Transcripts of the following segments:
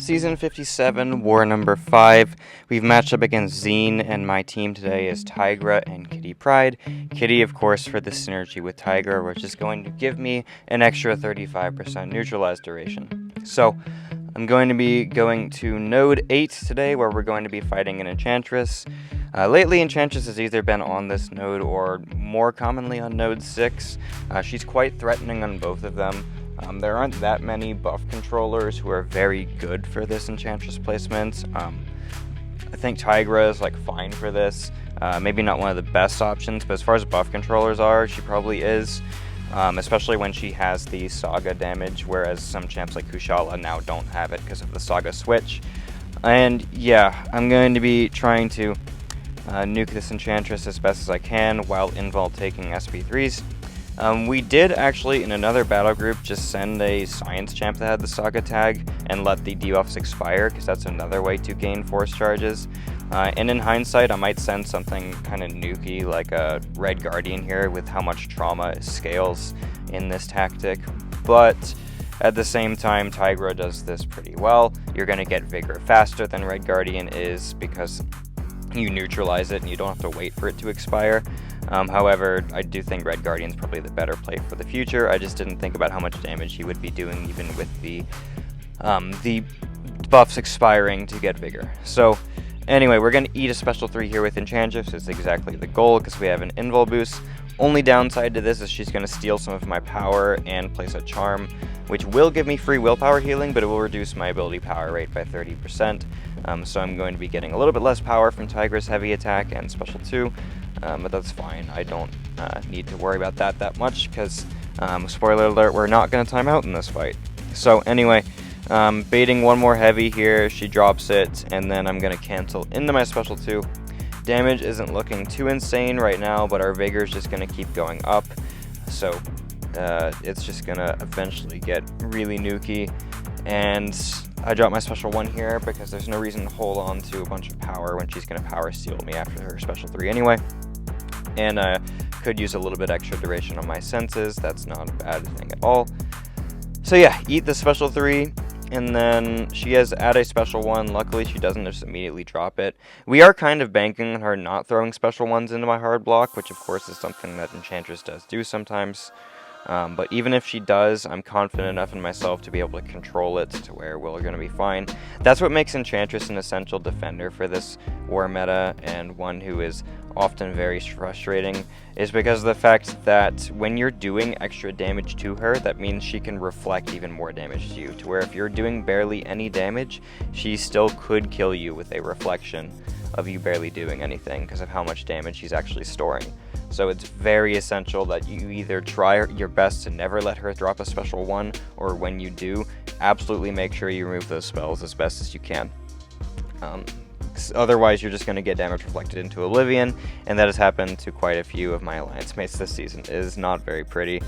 Season 57, War number 5. We've matched up against Zine, and my team today is Tigra and Kitty Pride. Kitty, of course, for the synergy with Tigra, which is going to give me an extra 35% neutralized duration. So, I'm going to be going to Node 8 today, where we're going to be fighting an Enchantress. Lately, Enchantress has either been on this node or more commonly on Node 6. She's quite threatening on both of them. There aren't that many buff controllers who are very good for this Enchantress placement. I think Tigra is fine for this. Maybe not one of the best options, but as far as buff controllers are, she probably is. Especially when she has the Saga damage, whereas some champs like Kushala now don't have it because of the Saga switch. And yeah, I'm going to be trying to nuke this Enchantress as best as I can while invul taking SP3s. We did actually, in another battle group, just send a Science champ that had the Saga tag and let the debuffs expire, because that's another way to gain force charges. And in hindsight, I might send something kind of nukey, like a Red Guardian here, with how much trauma scales in this tactic. But at the same time, Tigra does this pretty well. You're going to get Vigor faster than Red Guardian is, because you neutralize it and you don't have to wait for it to expire. However, I do think Red Guardian's probably the better play for the future. I just didn't think about how much damage he would be doing even with the buffs expiring to get Vigor. So anyway, we're going to eat a special 3 here with Enchantress. It's exactly the goal because we have an invul boost. Only downside to this is she's going to steal some of my power and place a charm, which will give me free willpower healing, but it will reduce my ability power rate by 30%. So I'm going to be getting a little bit less power from Tigra's heavy attack and special 2, but that's fine. I don't need to worry about that much because, spoiler alert, we're not going to time out in this fight. So anyway, baiting one more heavy here, she drops it, and then I'm going to cancel into my special 2. Damage isn't looking too insane right now, but our Vigor is just going to keep going up, so it's just going to eventually get really nukey. And I drop my special 1 here because there's no reason to hold on to a bunch of power when she's going to power steal me after her special 3 anyway. And I could use a little bit extra duration on my senses. That's not a bad thing at all. So yeah, eat the special 3. And then she has add a special 1. Luckily, she doesn't just immediately drop it. We are kind of banking on her not throwing special 1s into my hard block, which of course is something that Enchantress does do sometimes. But even if she does, I'm confident enough in myself to be able to control it to where we're going to be fine. That's what makes Enchantress an essential defender for this war meta, and one who is often very frustrating, is because of the fact that when you're doing extra damage to her, that means she can reflect even more damage to you, to where if you're doing barely any damage, she still could kill you with a reflection of you barely doing anything because of how much damage she's actually storing. So it's very essential that you either try your best to never let her drop a special 1, or when you do, absolutely make sure you remove those spells as best as you can. Otherwise, you're just going to get damage reflected into Oblivion, and that has happened to quite a few of my alliance mates this season. It is not very pretty,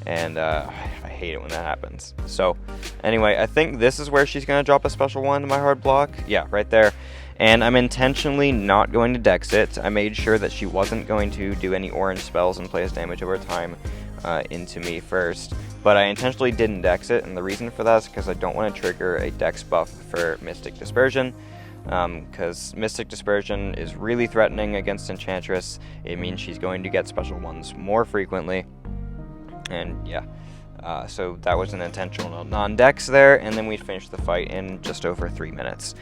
and I hate it when that happens. So anyway, I think this is where she's going to drop a special 1 to my hard block. Yeah, right there. And I'm intentionally not going to dex it. I made sure that she wasn't going to do any orange spells and place damage over time into me first. But I intentionally didn't dex it, and the reason for that is because I don't want to trigger a dex buff for Mystic Dispersion. Because Mystic Dispersion is really threatening against Enchantress. It means she's going to get special 1s more frequently. And yeah, so that was an intentional non-dex there, and then we finished the fight in just over 3 minutes.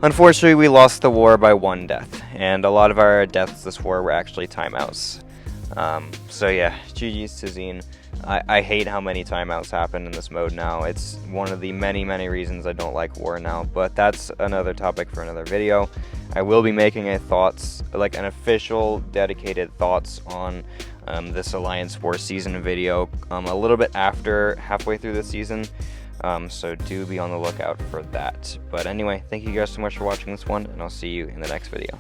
Unfortunately, we lost the war by 1 death, and a lot of our deaths this war were actually timeouts. So yeah, GG's to Zine. I hate how many timeouts happen in this mode now. It's one of the many reasons I don't like war now, but that's another topic for another video. I will be making an official dedicated thoughts on this Alliance War season video a little bit after halfway through the season. So do be on the lookout for that. But anyway, thank you guys so much for watching this one, and I'll see you in the next video.